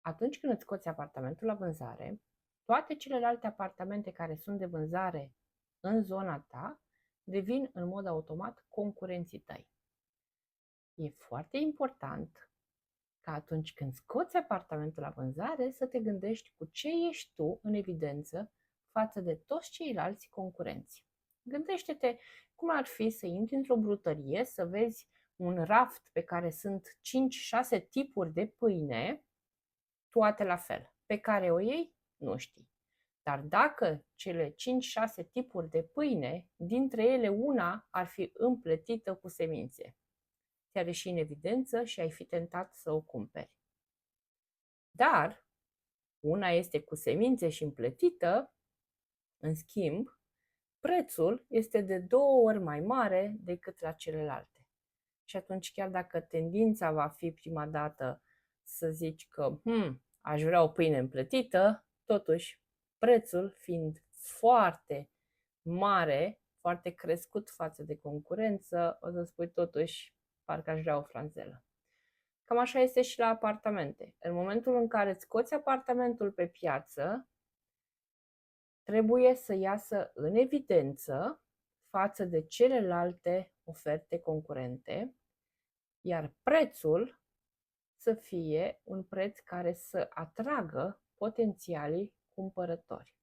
Atunci când îți scoți apartamentul la vânzare, toate celelalte apartamente care sunt de vânzare în zona ta devin în mod automat concurenții tăi. E foarte important ca atunci când scoți apartamentul la vânzare să te gândești cu ce ești tu în evidență față de toți ceilalți concurenți. Gândește-te cum ar fi să intri într-o brutărie, să vezi un raft pe care sunt 5-6 tipuri de pâine, toate la fel. Pe care o iei, nu știi. Dar dacă cele 5-6 tipuri de pâine, dintre ele una ar fi împletită cu semințe, ți-ar ieși în evidență și ai fi tentat să o cumperi. Dar una este cu semințe și împletită, în schimb, prețul este de 2 ori mai mare decât la celelalte. Și atunci, chiar dacă tendința va fi prima dată să zici că aș vrea o pâine împletită, totuși, prețul fiind foarte mare, foarte crescut față de concurență, o să spui totuși, parcă aș vrea o franzelă. Cam așa este și la apartamente. În momentul în care îți scoți apartamentul pe piață, trebuie să iasă în evidență față de celelalte oferte concurente, iar prețul să fie un preț care să atragă potențialii cumpărători.